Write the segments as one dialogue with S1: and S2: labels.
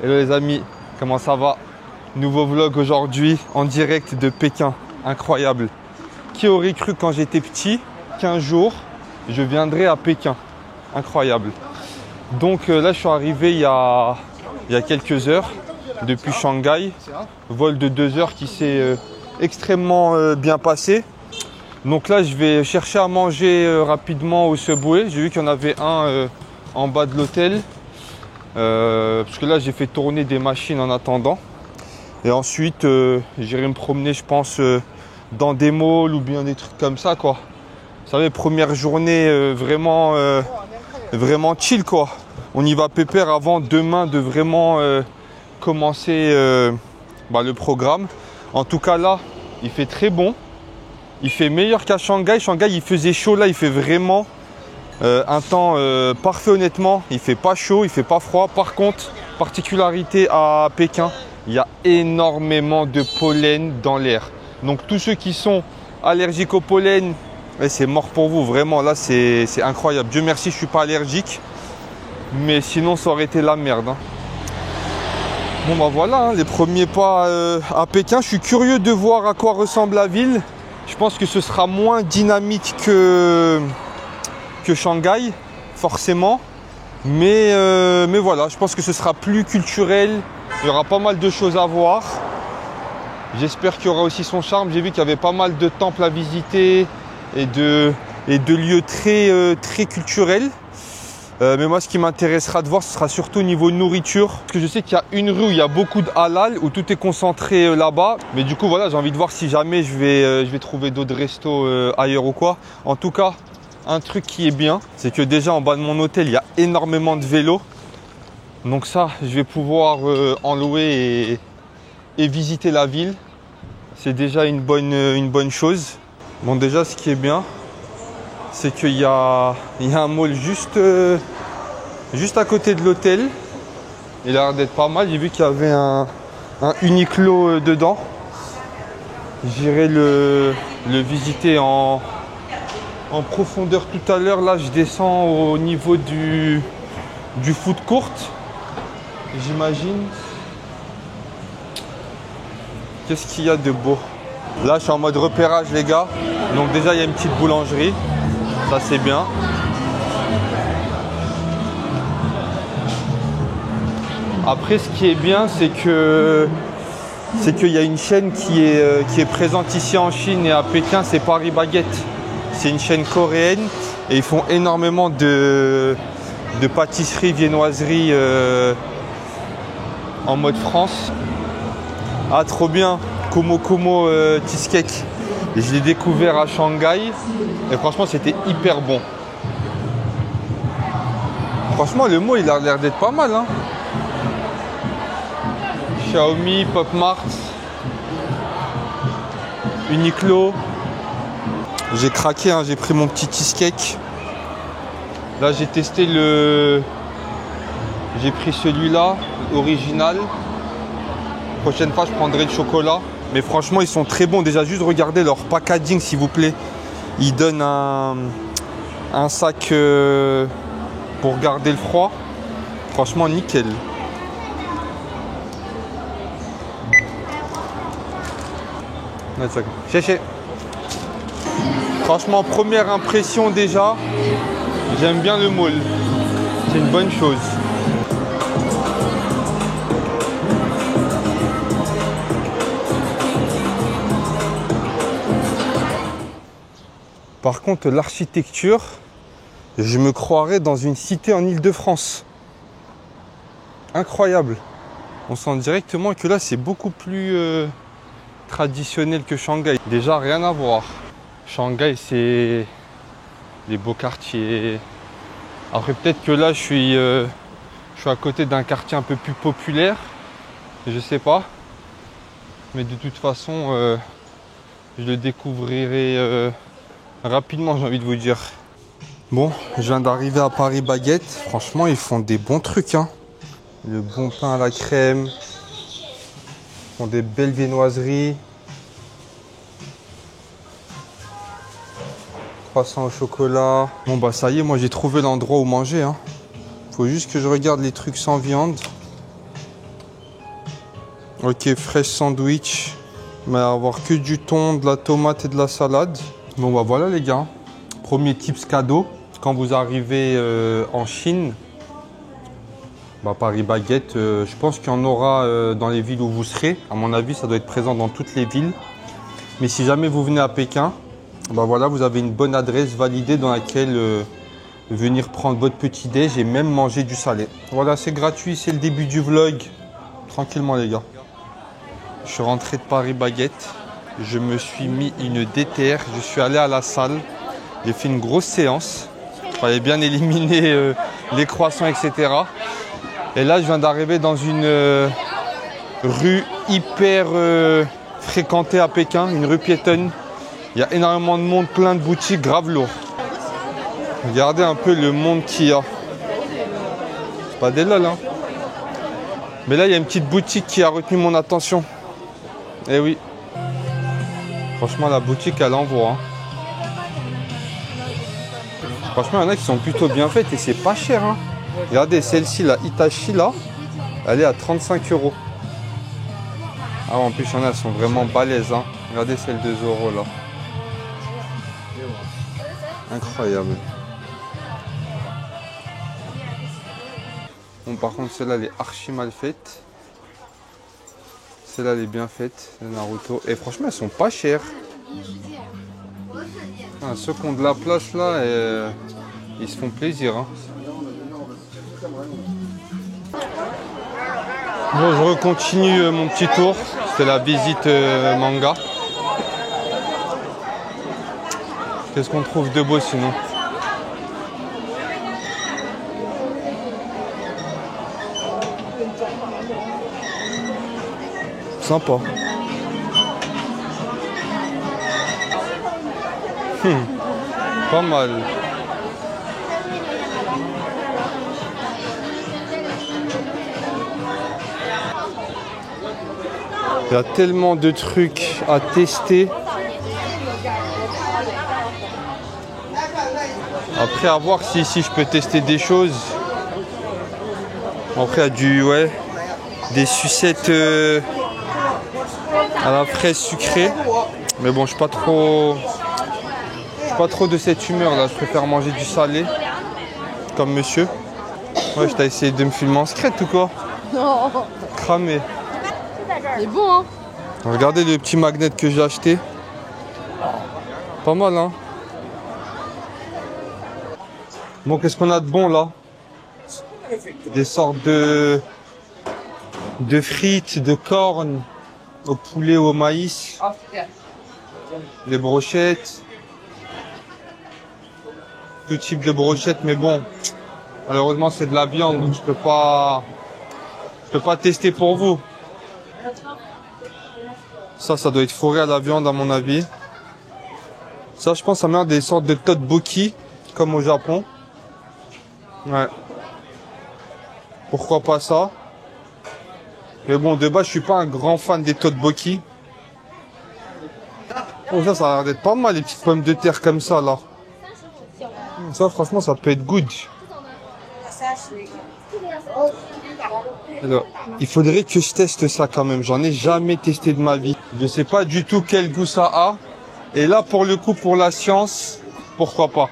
S1: Hello les amis, comment ça va? Nouveau vlog aujourd'hui en direct de Pékin, incroyable. Qui aurait cru quand j'étais petit qu'un jour je viendrais à Pékin? Incroyable. Donc là je suis arrivé il y a quelques heures depuis Shanghai. Vol de 2 heures qui s'est extrêmement bien passé. Donc là je vais chercher à manger rapidement au Subway. J'ai vu qu'il y en avait un en bas de l'hôtel. Parce que là j'ai fait tourner des machines en attendant. Et ensuite j'irai me promener je pense dans des malls ou bien des trucs comme ça quoi. Vous savez, première journée vraiment chill quoi. On y va pépère avant demain de vraiment commencer le programme. En tout cas là il fait très bon. Il fait meilleur qu'à Shanghai. Shanghai il faisait chaud, là il fait vraiment un temps parfait honnêtement. Il fait pas chaud, il fait pas froid. Par contre, particularité à Pékin, il y a énormément de pollen dans l'air. Donc tous ceux qui sont allergiques au pollen, c'est mort pour vous, vraiment là c'est incroyable. Dieu merci je suis pas allergique, mais sinon ça aurait été la merde hein. Bon bah voilà hein, les premiers pas à Pékin. Je suis curieux de voir à quoi ressemble la ville. Je pense que ce sera moins dynamique que Shanghai, forcément. Mais voilà, je pense que ce sera plus culturel. Il y aura pas mal de choses à voir. J'espère qu'il y aura aussi son charme. J'ai vu qu'il y avait pas mal de temples à visiter et de lieux très culturels. Mais moi, ce qui m'intéressera de voir, ce sera surtout au niveau nourriture. Parce que je sais qu'il y a une rue où il y a beaucoup de halal, où tout est concentré là-bas. Mais du coup, voilà, j'ai envie de voir si jamais je vais trouver d'autres restos ailleurs ou quoi. En tout cas, un truc qui est bien, c'est que déjà en bas de mon hôtel, il y a énormément de vélos. Donc ça, je vais pouvoir en louer et visiter la ville. C'est déjà une bonne chose. Bon, déjà, ce qui est bien, c'est qu'il y a un mall juste à côté de l'hôtel. Il a l'air d'être pas mal. J'ai vu qu'il y avait un Uniqlo dedans. J'irai le visiter en profondeur tout à l'heure. Là, je descends au niveau du food court, j'imagine. Qu'est-ce qu'il y a de beau? Là, je suis en mode repérage, les gars. Donc déjà, il y a une petite boulangerie. Ça, c'est bien. Après, ce qui est bien, c'est qu'il y a une chaîne qui est présente ici en Chine et à Pékin, c'est Paris Baguette. C'est une chaîne coréenne et ils font énormément de pâtisseries, viennoiseries en mode France. Ah, trop bien! Como cheesecake. Et je l'ai découvert à Shanghai et franchement c'était hyper bon. Franchement le mot il a l'air d'être pas mal hein. Xiaomi, Pop Mart, Uniqlo. J'ai craqué hein, j'ai pris mon petit cheesecake. Là j'ai testé j'ai pris celui-là, original. Prochaine fois je prendrai le chocolat. Mais franchement, ils sont très bons. Déjà, juste regardez leur packaging, s'il vous plaît. Ils donnent un sac pour garder le froid. Franchement, nickel. Franchement, première impression déjà, j'aime bien le mall. C'est une bonne chose. Par contre, l'architecture, je me croirais dans une cité en Île-de-France. Incroyable. On sent directement que là, c'est beaucoup plus traditionnel que Shanghai. Déjà, rien à voir. Shanghai, c'est les beaux quartiers. Après, peut-être que là, je suis à côté d'un quartier un peu plus populaire. Je sais pas. Mais de toute façon, je le découvrirai rapidement, j'ai envie de vous dire. Bon, je viens d'arriver à Paris Baguette. Franchement, ils font des bons trucs. Hein. Le bon pain à la crème. Ils font des belles viennoiseries. Croissant au chocolat. Bon bah ça y est, moi j'ai trouvé l'endroit où manger. Hein. Faut juste que je regarde les trucs sans viande. Ok, fresh sandwich. Mais avoir que du thon, de la tomate et de la salade. Bon bah voilà les gars. Premier tips cadeau. Quand vous arrivez en Chine, bah, Paris Baguette, je pense qu'il y en aura dans les villes où vous serez. À mon avis, ça doit être présent dans toutes les villes. Mais si jamais vous venez à Pékin, bah voilà, vous avez une bonne adresse validée dans laquelle venir prendre votre petit déj et même manger du salé. Voilà, c'est gratuit, c'est le début du vlog. Tranquillement les gars. Je suis rentré de Paris Baguette. Je me suis mis une déterre. Je suis allé à la salle. J'ai fait une grosse séance. Il fallait bien éliminer les croissants, etc. Et là, je viens d'arriver dans une rue hyper fréquentée à Pékin, une rue piétonne. Il y a énormément de monde, plein de boutiques, grave lourd. Regardez un peu le monde qu'il y a. C'est pas des lol, hein. Mais là, il y a une petite boutique qui a retenu mon attention. Eh oui. Franchement, la boutique, elle envoie. Hein. Franchement, il y en a qui sont plutôt bien faites et c'est pas cher. Hein. Regardez, celle-ci, la Hitachi, là, elle est à 35 €. Ah, en plus, il y en a, elles sont vraiment balèzes. Hein. Regardez celle de Zoro, là. Incroyable. Bon, par contre, celle-là, elle est archi mal faite. Celle-là, elle est bien faite, le Naruto. Et franchement, elles sont pas chères. Ah, ceux qui ont de la place, là, ils se font plaisir. Hein. Bon, je recontinue mon petit tour. C'était la visite manga. Qu'est-ce qu'on trouve de beau sinon? Sympa. Pas mal. Il y a tellement de trucs à tester. Après, à voir si ici je peux tester des choses. Après, il y a des sucettes à la fraise sucrée. Mais bon, je suis pas trop de cette humeur là. Je préfère manger du salé. Comme monsieur. Ouais, je t'ai essayé de me filmer en secret ou quoi?
S2: Non.
S1: Cramé.
S2: C'est bon, hein.
S1: Regardez le petit magnet que j'ai acheté. Pas mal, hein. Bon, qu'est-ce qu'on a de bon là? Des sortes de frites, de cornes, au poulet ou au maïs. Les brochettes. Tout type de brochettes, mais bon. Malheureusement, c'est de la viande, donc je peux pas tester pour vous. Ça doit être fourré à la viande à mon avis. Ça, je pense, ça m'a des sortes de tteokbokki, comme au Japon. Ouais. Pourquoi pas ça? Mais bon, de base, je suis pas un grand fan des tteokbokki. Oh, ça a l'air d'être pas mal, les petites pommes de terre comme ça, là. Ça, franchement, ça peut être good. Alors, il faudrait que je teste ça quand même. J'en ai jamais testé de ma vie. Je sais pas du tout quel goût ça a. Et là, pour le coup, pour la science, pourquoi pas.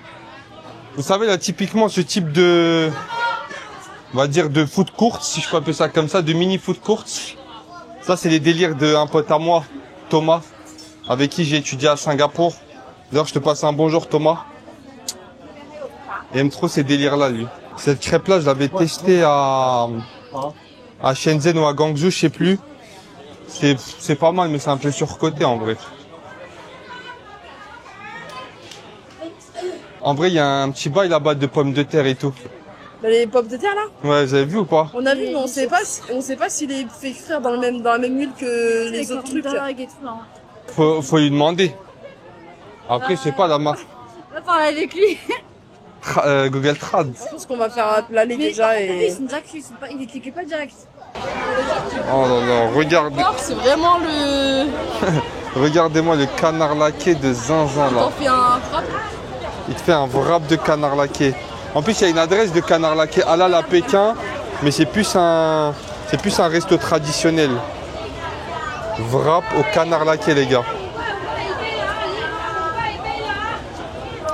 S1: Vous savez, là, typiquement, ce type de... On va dire de food court, si je peux appeler ça comme ça, de mini food court. Ça, c'est les délires d'un pote à moi, Thomas, avec qui j'ai étudié à Singapour. D'ailleurs, je te passe un bonjour, Thomas. Il aime trop ces délires-là, lui. Cette crêpe-là, je l'avais testée à Shenzhen ou à Guangzhou, je sais plus. C'est pas mal, mais c'est un peu surcoté en vrai. En vrai, il y a un petit bail là-bas de pommes de terre et tout.
S2: Les pommes de terre là?
S1: Ouais, vous avez vu ou pas?
S2: On a vu, mais on sait pas s'il est fait cuire dans la même huile que les autres trucs.
S1: Faut lui demander. Après, je sais pas, la marque.
S3: On va parler avec lui.
S1: Google Trad.
S2: Je pense qu'on va faire un planer déjà et...
S3: Ils sont déjà cuits, ils n'étaient pas direct.
S1: Oh là là, regarde.
S2: C'est vraiment le...
S1: Regardez-moi le canard laqué de zinzin là.
S2: On fait un frappe.
S1: Il te fait un wrap de canard laqué. En plus, il y a une adresse de canard laqué halal à Pékin, mais c'est plus un resto traditionnel. Wrap au canard laqué, les gars.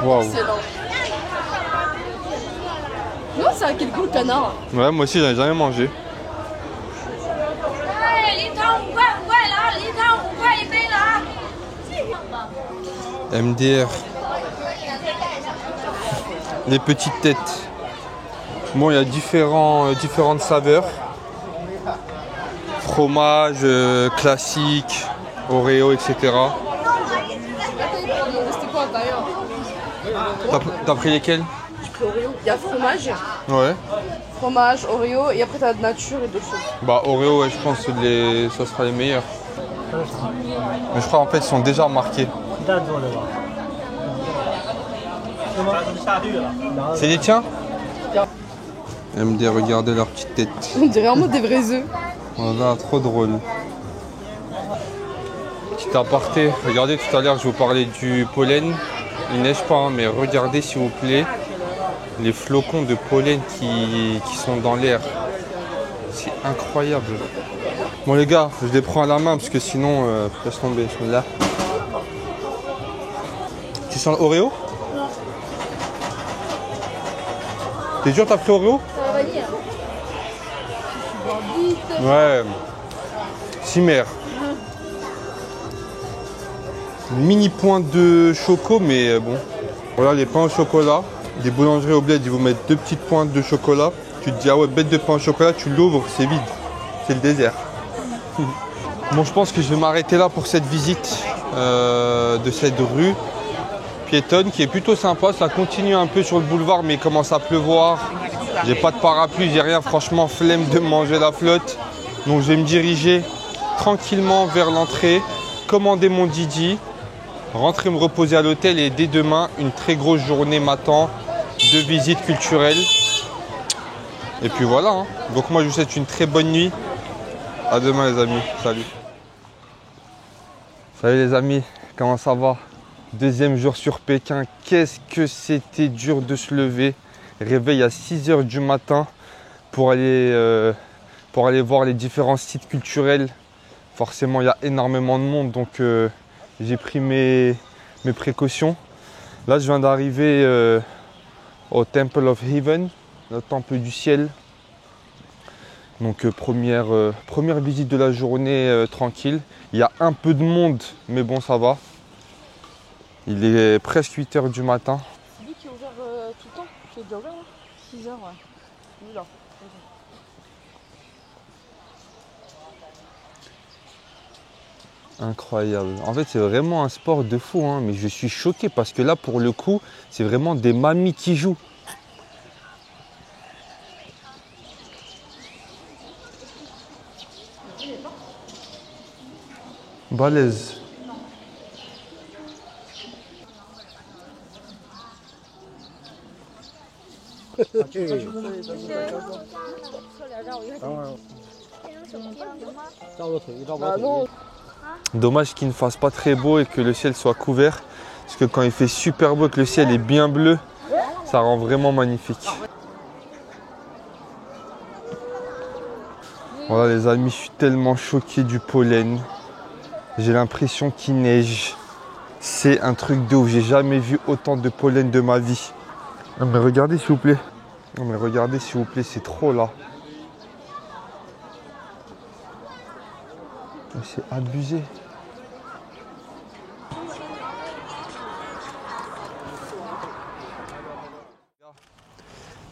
S1: Waouh.
S2: Excellent. Non, ça a quel goût le canard?
S1: Ouais, moi aussi, j'en ai jamais mangé. MDR. Les petites têtes. Bon, il y a différentes saveurs. Fromage, classique, Oreo, etc.
S2: C'était quoi à l'intérieur?
S1: T'as pris lesquels?
S2: J'ai pris Oreo. Il y a fromage,
S1: Ouais.
S2: fromage, Oreo, et après t'as de nature et d'autres choses.
S1: Bah Oreo, ouais, je pense que ça sera les meilleurs. Mais je crois en fait ils sont déjà marqués. C'est les tiens? MD, regardez leur petite tête.
S2: On dirait vraiment des vrais œufs.
S1: Voilà, trop drôle. Petit aparté, regardez tout à l'heure je vous parlais du pollen. Il neige pas, hein, mais regardez s'il vous plaît les flocons de pollen qui sont dans l'air. C'est incroyable. Bon les gars, je les prends à la main parce que sinon, laisse tomber, je suis là. Tu sens l'Oreo? T'es sûr t'as pris Oreo?
S3: Ça va vanille.
S1: Ouais. Cimer. Mini pointe de choco, mais bon. Voilà les pains au chocolat. Des boulangeries au bled, ils vous mettent 2 petites pointes de chocolat. Tu te dis, ah ouais, bête de pain au chocolat, tu l'ouvres, c'est vide. C'est le désert. Bon, je pense que je vais m'arrêter là pour cette visite de cette rue piétonne qui est plutôt sympa. Ça continue un peu sur le boulevard, mais il commence à pleuvoir. J'ai pas de parapluie, j'ai rien. Franchement, flemme de manger la flotte. Donc, je vais me diriger tranquillement vers l'entrée, commander mon Didi, rentrer me reposer à l'hôtel et dès demain, une très grosse journée m'attend de visite culturelle. Et puis voilà, hein. Donc moi je vous souhaite une très bonne nuit. À demain les amis, salut. Salut les amis, comment ça va? Deuxième jour sur Pékin, qu'est-ce que c'était dur de se lever. Réveil à 6 h du matin pour aller voir les différents sites culturels. Forcément il y a énormément de monde donc j'ai pris mes précautions. Là je viens d'arriver au Temple of Heaven, le temple du ciel. Donc première visite de la journée tranquille. Il y a un peu de monde, mais bon ça va. Il est presque 8 h du matin.
S2: C'est lui qui est ouvert tout le temps? Qui est déjà ouvert là? 6 h, ouais. Lui là.
S1: Incroyable. En fait c'est vraiment un sport de fou, hein, mais je suis choqué parce que là pour le coup c'est vraiment des mamies qui jouent. Balèze.
S2: Ah non.
S1: Dommage qu'il ne fasse pas très beau et que le ciel soit couvert. Parce que quand il fait super beau et que le ciel est bien bleu, ça rend vraiment magnifique. Voilà les amis, je suis tellement choqué du pollen. J'ai l'impression qu'il neige. C'est un truc de ouf. J'ai jamais vu autant de pollen de ma vie. Non mais regardez s'il vous plaît. Non mais regardez s'il vous plaît, c'est trop là. C'est abusé.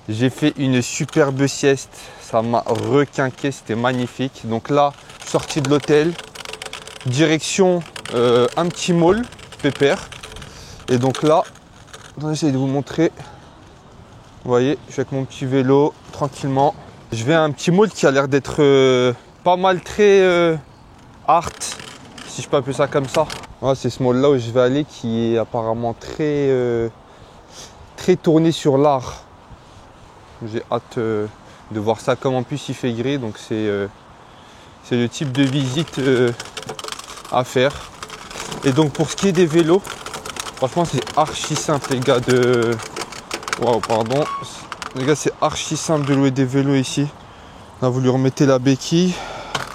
S1: J'ai fait une superbe sieste. Ça m'a requinqué, c'était magnifique. Donc là, sorti de l'hôtel, direction un petit mall, pépère. Et donc là, j'essaie de vous montrer. Vous voyez, je suis avec mon petit vélo, tranquillement. Je vais à un petit mall qui a l'air d'être pas mal très art, si je peux appeler ça comme ça. Voilà, c'est ce mall là où je vais aller qui est apparemment très tourné sur l'art. J'ai hâte de voir ça, comme en plus il fait gris, donc c'est le type de visite à faire. Et donc pour ce qui est des vélos, franchement c'est archi simple les gars de... Waouh, pardon. Les gars, c'est archi simple de louer des vélos ici. Là vous lui remettez la béquille.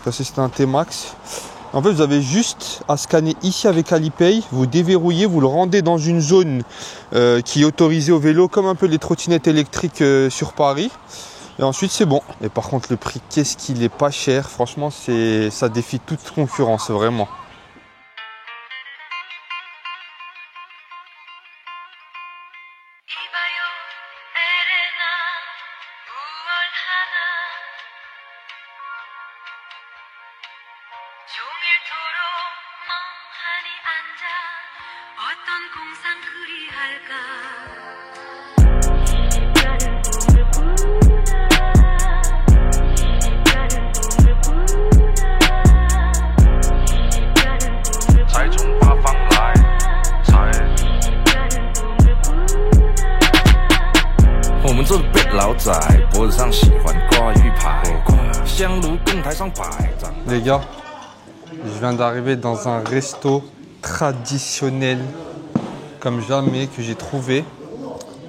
S1: Ça c'est un T-Max. En fait, vous avez juste à scanner ici avec Alipay, vous déverrouillez, vous le rendez dans une zone qui est autorisée au vélo, comme un peu les trottinettes électriques sur Paris. Et ensuite, c'est bon. Et par contre, le prix, qu'est-ce qu'il est pas cher. Franchement, ça défie toute concurrence, vraiment. Les gars, je viens d'arriver dans un resto traditionnel comme jamais que j'ai trouvé,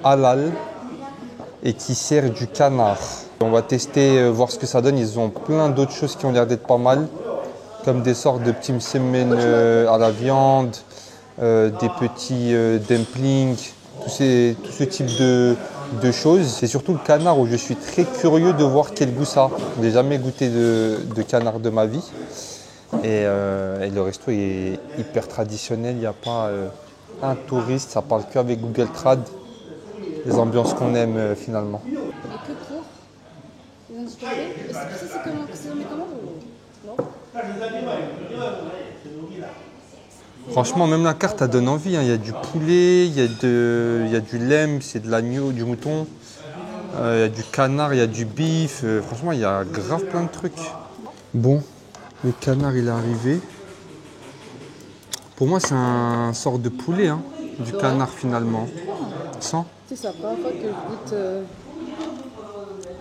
S1: halal, et qui sert du canard. On va tester, voir ce que ça donne. Ils ont plein d'autres choses qui ont l'air d'être pas mal, comme des sortes de petits msemen à la viande, des petits dumplings, tout ce type de choses. C'est surtout le canard où je suis très curieux de voir quel goût ça a. Je n'ai jamais goûté de canard de ma vie. Et le resto est hyper traditionnel. Il n'y a pas un touriste, ça parle qu'avec Google Trad. Les ambiances qu'on aime finalement.
S3: Et que pour ils ont disponible. Et c'est comment ou non?
S1: Franchement, même la carte, elle donne envie. Hein. Il y a du poulet, il y a du lem, c'est de l'agneau, du mouton. Il y a du canard, il y a du bif. Franchement, il y a grave plein de trucs. Bon, le canard, il est arrivé. Pour moi, c'est un sort de poulet, hein, du canard finalement. Sans
S2: C'est la première fois que je goûte.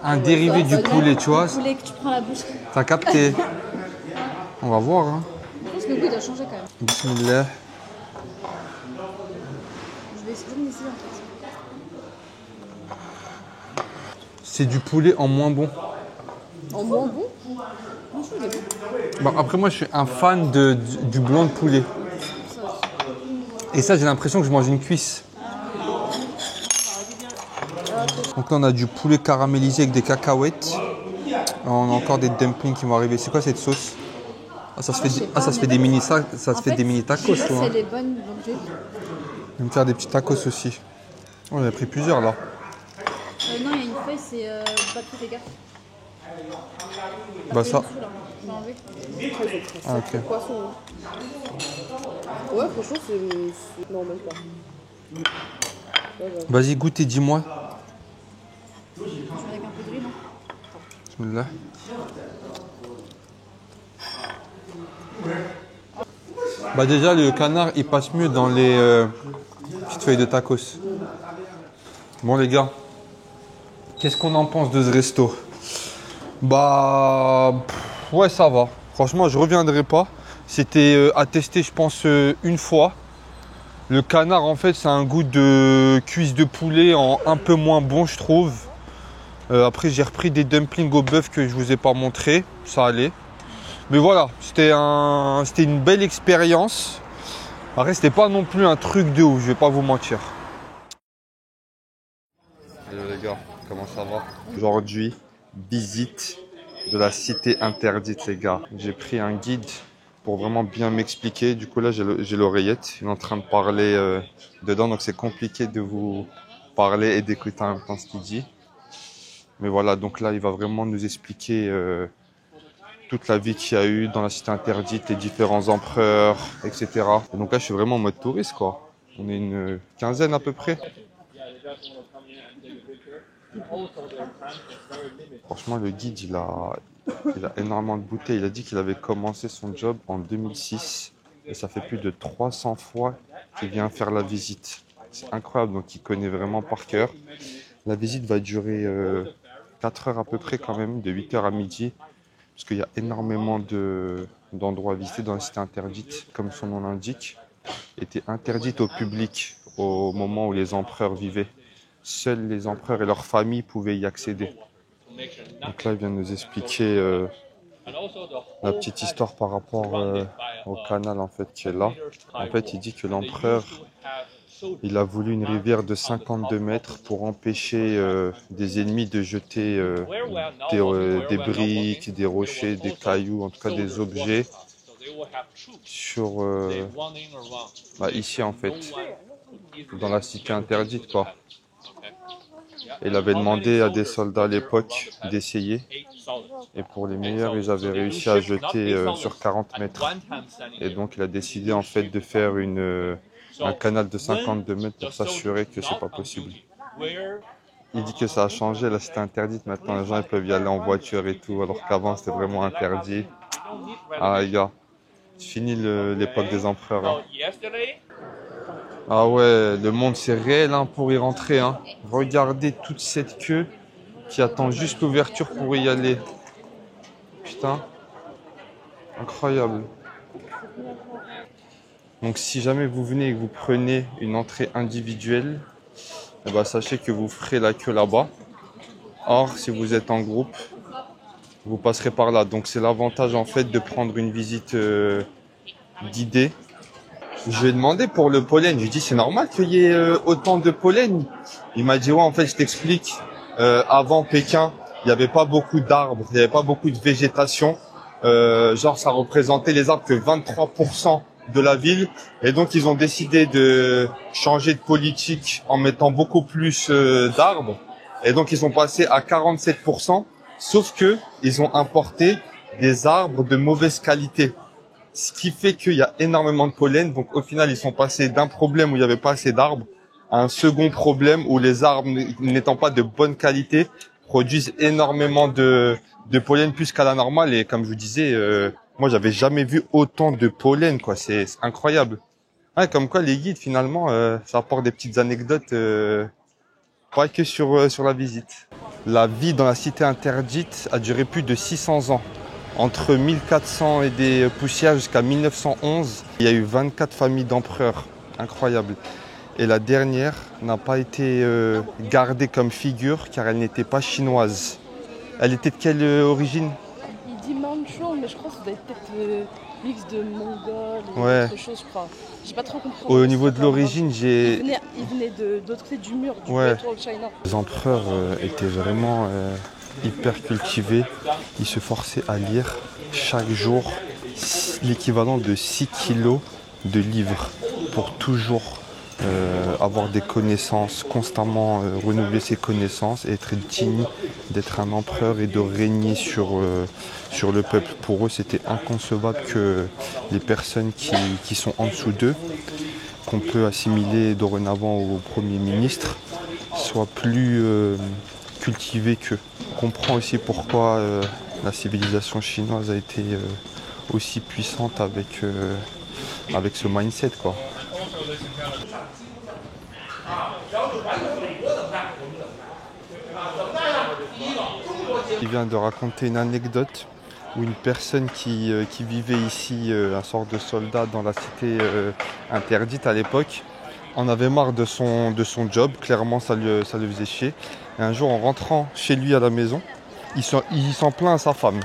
S1: un dérivé du poulet, tu vois.
S3: Le poulet que tu prends à la bouche.
S1: T'as capté. On va voir. Hein.
S3: Je pense que le goût doit changer quand même.
S1: Bismillah.
S3: Je vais essayer en fait.
S1: C'est du poulet en moins bon.
S2: En moins bon. Franchement, il est bon.
S1: Bon, après, moi, je suis un fan du blanc de poulet. Et ça, j'ai l'impression que je mange une cuisse. Donc là, on a du poulet caramélisé avec des cacahuètes. On a encore des dumplings qui vont arriver. C'est quoi cette sauce? Ah, ça se fait des mini tacos.
S3: Ça,
S1: toi, hein.
S3: c'est les bonnes volontés.
S1: Je vais me faire des petits tacos aussi. Oh, on a pris plusieurs là.
S3: Non, il y a une feuille, c'est battu les gars.
S1: Bah ça.
S3: Je vais enlever.
S1: Ah, ok.
S2: Poisson. Ouais, franchement, c'est. Non, même pas. Ouais, ouais.
S1: Vas-y, goûte et dis-moi.
S3: Avec un peu de riz, non?
S1: Bismillah. Bah déjà, le canard, il passe mieux dans les petites feuilles de tacos. Bon les gars, qu'est-ce qu'on en pense de ce resto? Bah, ouais, ça va. Franchement, je reviendrai pas. C'était à tester, je pense, une fois. Le canard, en fait, c'est un goût de cuisse de poulet en un peu moins bon, je trouve. Après, j'ai repris des dumplings au bœuf que je vous ai pas montré. Ça allait. Mais voilà, c'était une belle expérience. Après, c'était pas non plus un truc de ouf, je vais pas vous mentir. Hello les gars, comment ça va? Aujourd'hui, visite de la cité interdite les gars. J'ai pris un guide pour vraiment bien m'expliquer. Du coup là, j'ai l'oreillette, il est en train de parler dedans, donc c'est compliqué de vous parler et d'écouter en même temps ce qu'il dit. Mais voilà, donc là, il va vraiment nous expliquer toute la vie qu'il y a eu dans la cité interdite, les différents empereurs, etc. Et donc là, je suis vraiment en mode touriste, quoi. On est une quinzaine à peu près. Franchement, le guide, il a énormément de bouteilles. Il a dit qu'il avait commencé son job en 2006 et ça fait plus de 300 fois qu'il vient faire la visite. C'est incroyable, donc il connaît vraiment par cœur. La visite va durer 4 heures à peu près quand même, de 8 heures à midi. Parce qu'il y a énormément d'endroits à visiter dans la cité interdite, comme son nom l'indique, était interdite au public au moment où les empereurs vivaient. Seuls les empereurs et leurs familles pouvaient y accéder. Donc là, il vient de nous expliquer La petite histoire par rapport au canal en fait qui est là. En fait, il dit que l'empereur, il a voulu une rivière de 52 mètres pour empêcher des ennemis de jeter des briques, des rochers, des cailloux, en tout cas des objets sur ici en fait, dans la cité interdite quoi. Il avait demandé à des soldats à l'époque d'essayer. Et pour les meilleurs, ils avaient réussi à jeter sur 40 mètres. Et donc, il a décidé en fait de faire un canal de 52 mètres pour s'assurer que c'est pas possible. Il dit que ça a changé, la cité interdite. Maintenant, les gens ils peuvent y aller en voiture et tout, alors qu'avant, c'était vraiment interdit. Ah, les gars, c'est fini l'époque des empereurs. Hein. Ah ouais, le monde c'est réel hein, pour y rentrer. Hein. Regardez toute cette queue qui attend juste l'ouverture pour y aller. Putain, incroyable. Donc si jamais vous venez et que vous prenez une entrée individuelle, eh ben, sachez que vous ferez la queue là-bas. Or, si vous êtes en groupe, vous passerez par là. Donc c'est l'avantage en fait de prendre une visite guidée. Je lui ai demandé pour le pollen, je lui ai dit c'est normal qu'il y ait autant de pollen. Il m'a dit ouais en fait je t'explique, avant Pékin il n'y avait pas beaucoup d'arbres, il n'y avait pas beaucoup de végétation, genre ça représentait les arbres que 23% de la ville et donc ils ont décidé de changer de politique en mettant beaucoup plus d'arbres et donc ils sont passés à 47%, sauf que ils ont importé des arbres de mauvaise qualité. Ce qui fait qu'il y a énormément de pollen. Donc au final, ils sont passés d'un problème où il n'y avait pas assez d'arbres à un second problème où les arbres n'étant pas de bonne qualité produisent énormément de pollen plus qu'à la normale. Et comme je vous disais, moi j'avais jamais vu autant de pollen quoi. C'est incroyable. Ouais, comme quoi les guides finalement, ça apporte des petites anecdotes pas que sur la visite. La vie dans la cité interdite a duré plus de 600 ans. Entre 1400 et des poussières jusqu'à 1911, il y a eu 24 familles d'empereurs. Incroyable. Et la dernière n'a pas été gardée comme figure car elle n'était pas chinoise. Elle était de quelle origine?
S2: Il dit Manchou, mais je crois que ça doit être peut-être mix de mongol et
S1: ouais.
S2: autre chose, je crois. J'ai pas trop compris.
S1: Au niveau de l'origine, j'ai...
S2: Il venait de l'autre côté du mur, du
S1: ouais.
S2: Great Wall of China.
S1: Les empereurs étaient vraiment hyper cultivés. Ils se forçaient à lire chaque jour l'équivalent de 6 kilos de livres pour toujours avoir des connaissances, constamment renouveler ses connaissances et être digne d'être un empereur et de régner sur le peuple. Pour eux, c'était inconcevable que les personnes qui sont en dessous d'eux, qu'on peut assimiler dorénavant au Premier ministre, soient plus cultivés qu'eux. On comprend aussi pourquoi la civilisation chinoise a été aussi puissante avec ce mindset, quoi. Il vient de raconter une anecdote où une personne qui vivait ici, un sort de soldat dans la cité interdite à l'époque, en avait marre de son job. Clairement, ça le faisait chier. Et un jour, en rentrant chez lui à la maison, il s'en plaint à sa femme.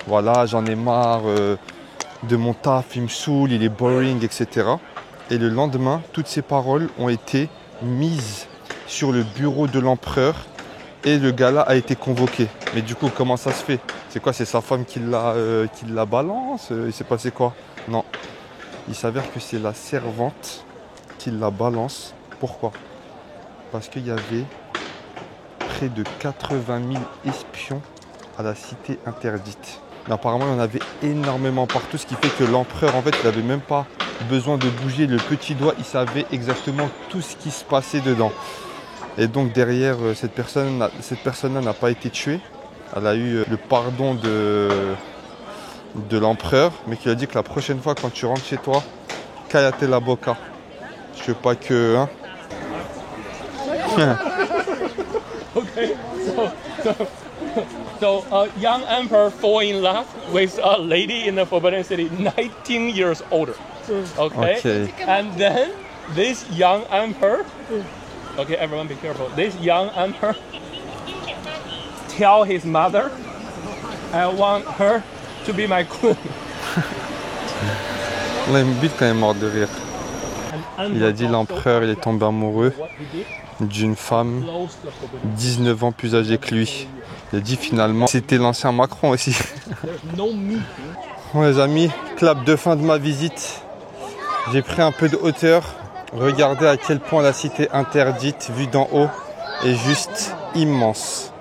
S1: Voilà, j'en ai marre de mon taf, il me saoule, il est boring, etc. Et le lendemain, toutes ces paroles ont été mises sur le bureau de l'empereur et le gars-là a été convoqué. Mais du coup, comment ça se fait? C'est quoi? C'est sa femme qui la balance? Il s'est passé quoi? Non. Il s'avère que c'est la servante qui la balance. Pourquoi? Parce qu'il y avait près de 80 000 espions à la cité interdite. Mais apparemment, il y en avait énormément partout, ce qui fait que l'empereur, en fait, il n'avait même pas besoin de bouger le petit doigt. Il savait exactement tout ce qui se passait dedans. Et donc derrière, cette personne-là n'a pas été tuée. Elle a eu le pardon de l'empereur, mais qui a dit que la prochaine fois, quand tu rentres chez toi, cállate la boca. Je veux pas que... Hein.
S4: Okay, so a young emperor fall in love with a lady in the Forbidden City, 19 years older. Okay? And then this young emperor, okay, everyone be careful. This young emperor tell his mother, I want her to be my queen.
S1: Là, il me bute quand même mort de rire. Il a dit l'empereur, il est tombé amoureux d'une femme 19 ans plus âgée que lui. Il a dit finalement, c'était l'ancien Macron aussi. Bon les amis, clap de fin de ma visite. J'ai pris un peu de hauteur. Regardez à quel point la cité interdite, vue d'en haut, est juste immense.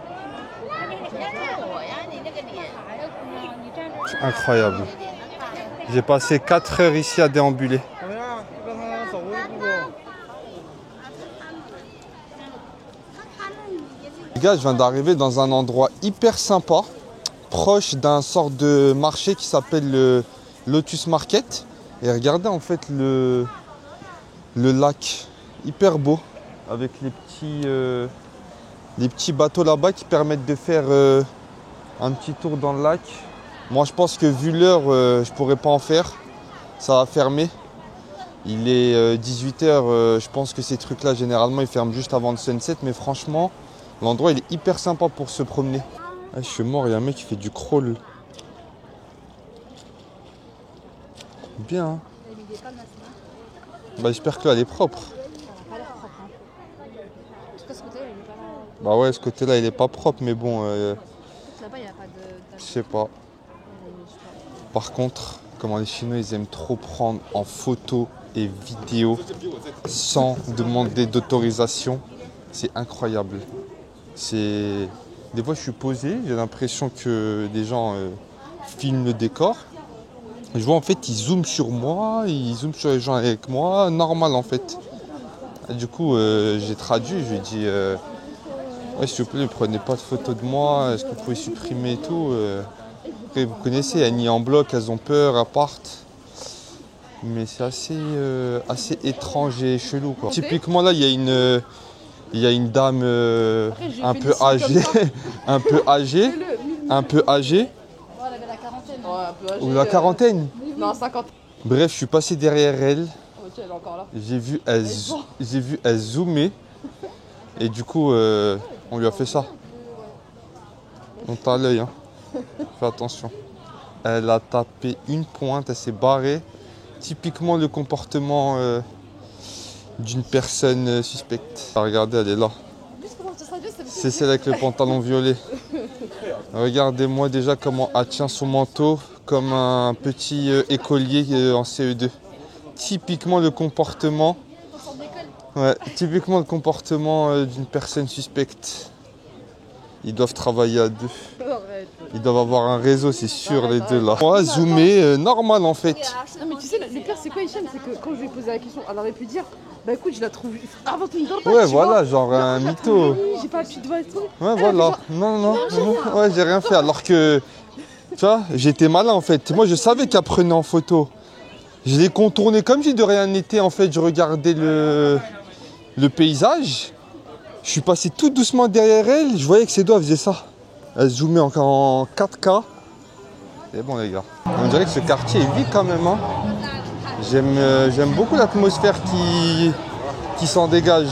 S1: Incroyable. J'ai passé 4 heures ici à déambuler. Les gars, je viens d'arriver dans un endroit hyper sympa, proche d'un sort de marché qui s'appelle le Lotus Market. Et regardez en fait le lac, hyper beau, avec les petits bateaux là-bas qui permettent de faire un petit tour dans le lac. Moi je pense que vu l'heure, je pourrais pas en faire, ça va fermer. Il est 18 h, je pense que ces trucs-là généralement ils ferment juste avant le sunset, mais franchement l'endroit il est hyper sympa pour se promener. Ah, je suis mort, il y a un mec qui fait du crawl. Bien. Hein. Bah, j'espère que là elle est propre. Bah ouais, ce côté-là il est pas propre, mais bon. Je sais pas. Par contre, comment les Chinois ils aiment trop prendre en photo et vidéo sans demander d'autorisation, c'est incroyable. Des fois je suis posé, j'ai l'impression que des gens filment le décor. Je vois en fait ils zooment sur moi, ils zooment sur les gens avec moi, normal en fait. Et du coup j'ai traduit, je lui ai dit ouais, s'il vous plaît, ne prenez pas de photos de moi, est-ce que vous pouvez supprimer et tout. Après, vous connaissez, elles nient en bloc, elles ont peur, elles partent. Mais c'est assez étrange et chelou quoi. Typiquement là il y a une dame un peu âgée, un peu âgée.
S2: Ouais, elle avait la quarantaine. Ouais, un peu âgée.
S1: Ou la quarantaine.
S2: Non, 50.
S1: Bref, je suis passé derrière elle.
S2: Ok, elle est encore là.
S1: J'ai vu elle zoomer. Et du coup, on lui a fait ça. On t'a à l'œil, hein. Fais attention. Elle a tapé une pointe, elle s'est barrée. Typiquement le comportement d'une personne suspecte. Regardez, elle est là. C'est celle avec le pantalon violet. Regardez-moi déjà comment elle tient son manteau comme un petit écolier en CE2. Typiquement le comportement. Ouais, typiquement le comportement d'une personne suspecte. Ils doivent travailler à deux. Ils doivent avoir un réseau, c'est sûr, les deux là. Ouais, zoomer, normal en fait.
S2: Non mais tu sais, le pire c'est quoi Hicham, c'est que quand je lui ai posé la question, elle aurait pu dire bah écoute je la trouve avant une droite.
S1: Ouais voilà, genre un mytho.
S2: J'ai pas appuyé de doigt et tout.
S1: Ouais voilà, non, ouais j'ai rien fait alors que, tu vois, j'étais malin en fait. Moi je savais qu'elle prenait en photo. Je l'ai contourné comme si de rien n'était en fait, je regardais le paysage. Je suis passé tout doucement derrière elle, je voyais que ses doigts faisaient ça. Elle zoomait encore en 4K. C'est bon les gars. On dirait que ce quartier est vide quand même. Hein. J'aime beaucoup l'atmosphère qui s'en dégage.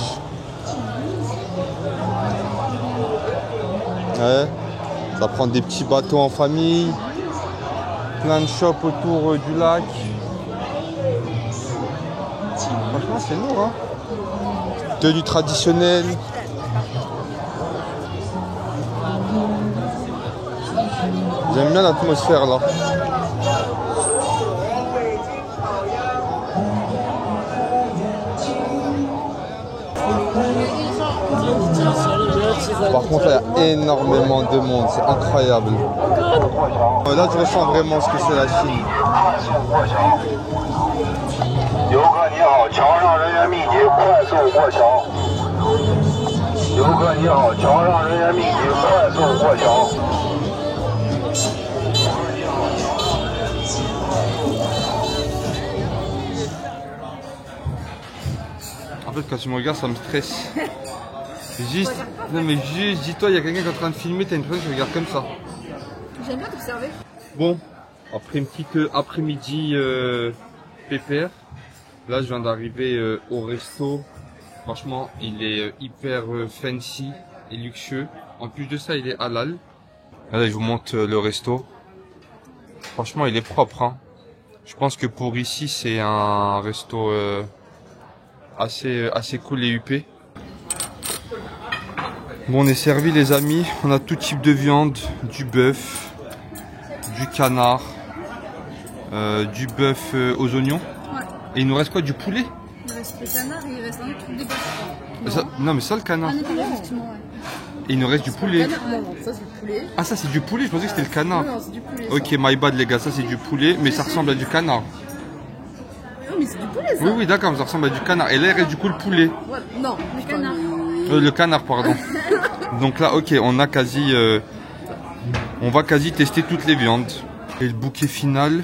S1: Ouais. Ça prend des petits bateaux en famille. Plein de shops autour du lac. Franchement c'est lourd. Hein. Tenue traditionnelle. J'aime bien l'atmosphère là. Par contre, il y a énormément de monde, c'est incroyable. Là, je ressens vraiment ce que c'est la Chine. En fait, quand tu me regardes, ça me stresse. Juste, non mais juste, dis-toi, il y a quelqu'un qui est en train de filmer, t'as une personne qui regarde comme ça.
S2: J'aime bien t'observer.
S1: Bon, après une petite après-midi pépère, là je viens d'arriver au resto. Franchement, il est hyper fancy et luxueux. En plus de ça, il est halal. Là, je vous montre le resto. Franchement, il est propre. Hein. Je pense que pour ici, c'est un resto assez cool et huppé. Bon, on est servi les amis. On a tout type de viande, du bœuf, du canard, du bœuf aux oignons.
S3: Ouais.
S1: Et il nous reste quoi? Du poulet?
S3: Il reste le canard et il reste un autre truc de bœuf.
S1: Ça, non mais ça le canard.
S3: Ah non, effectivement, ouais.
S1: Et il nous reste du poulet.
S2: Non, non, ça c'est du poulet.
S1: Ah ça c'est du poulet, je pensais que c'était le canard.
S2: Non, c'est du poulet.
S1: Ok, my bad les gars, ça c'est du poulet, mais ça ressemble à du canard.
S2: Non, mais c'est du poulet ça.
S1: Oui, oui, d'accord, ça ressemble à du canard. Et là il reste du coup le poulet.
S2: Ouais, non,
S3: Le canard.
S1: Le canard, pardon. Donc là, ok, on a quasi... on va quasi tester toutes les viandes. Et le bouquet final,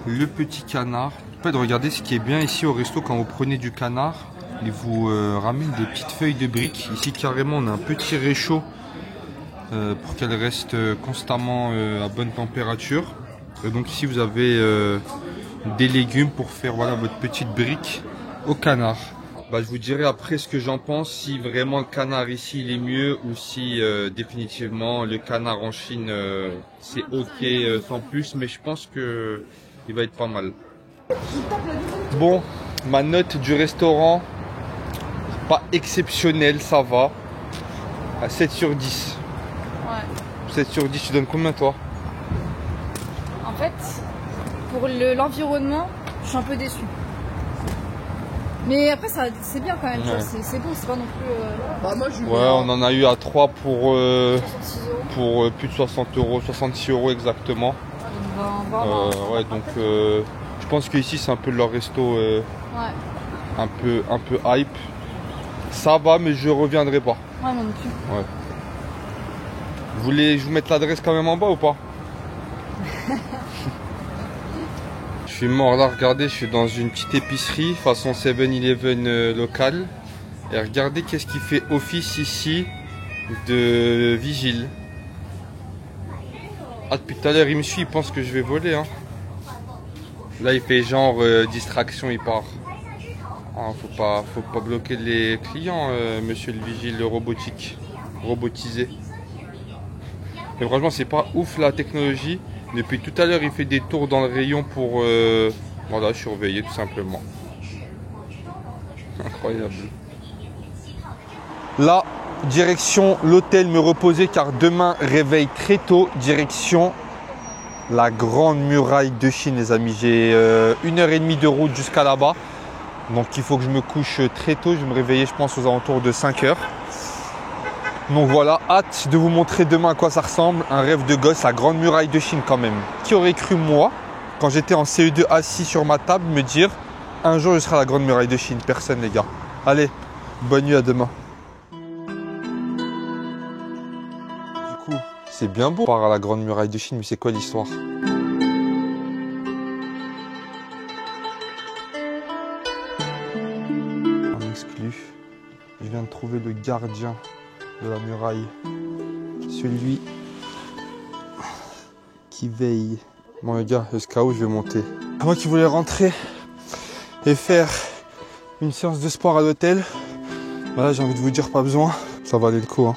S1: le petit canard. En fait, regardez ce qui est bien ici au resto quand vous prenez du canard. Ils vous ramènent des petites feuilles de briques. Ici, carrément, on a un petit réchaud pour qu'elle reste constamment à bonne température. Et donc ici, vous avez des légumes pour faire voilà, votre petite brique au canard. Bah, je vous dirai après ce que j'en pense, si vraiment le canard ici il est mieux ou si définitivement le canard en Chine c'est ok sans plus, mais je pense que il va être pas mal. Bon, ma note du restaurant, pas exceptionnelle, ça va, à 7 sur 10.
S3: Ouais.
S1: 7 sur 10, tu donnes combien toi?
S3: En fait, pour l'environnement, je suis un peu déçue. Mais après, c'est bien quand même,
S1: Ouais.
S3: c'est bon, c'est pas non plus.
S2: Bah, moi je.
S1: Ouais, on en a eu à 3 pour
S3: 66 €.
S1: plus de 60 €, 66 € exactement.
S3: On va en voir.
S1: Ouais, donc je pense qu'ici c'est un peu leur resto
S3: Ouais.
S1: un peu hype. Ça va, mais je reviendrai pas.
S3: Ouais, moi non plus.
S1: Vous voulez que je vous mette l'adresse quand même en bas ou pas? Je suis mort là, regardez, je suis dans une petite épicerie façon 7-Eleven locale. Et regardez qu'est-ce qui fait office ici de vigile. Ah, depuis tout à l'heure il me suit, il pense que je vais voler. Hein. Là il fait genre distraction, il part. Ah, faut pas bloquer les clients, monsieur le vigile robotisé. Mais franchement c'est pas ouf la technologie. Depuis tout à l'heure il fait des tours dans le rayon pour voilà, surveiller tout simplement. Incroyable. Là, direction l'hôtel me reposer car demain réveil très tôt, direction la grande muraille de Chine les amis. J'ai 1h30 de route jusqu'à là-bas. Donc il faut que je me couche très tôt, je vais me réveiller je pense aux alentours de 5 h. Donc voilà, hâte de vous montrer demain à quoi ça ressemble. Un rêve de gosse, la grande muraille de Chine quand même. Qui aurait cru moi, quand j'étais en CE2 assis sur ma table, me dire un jour je serai à la grande muraille de Chine? Personne les gars. Allez, bonne nuit, à demain. Du coup, c'est bien beau. On part à la grande muraille de Chine, mais c'est quoi l'histoire? On exclut. Je viens de trouver le gardien de la muraille. Celui qui veille. Bon les gars, jusqu'à où je vais monter? Moi qui voulais rentrer et faire une séance de sport à l'hôtel, voilà, j'ai envie de vous dire pas besoin. Ça valait le coup. Hein.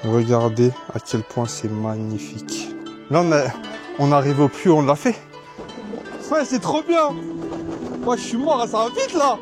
S1: Regardez à quel point c'est magnifique. Là on arrive au plus haut, on l'a fait. Ouais, c'est trop bien. Moi je suis mort, ça va vite là.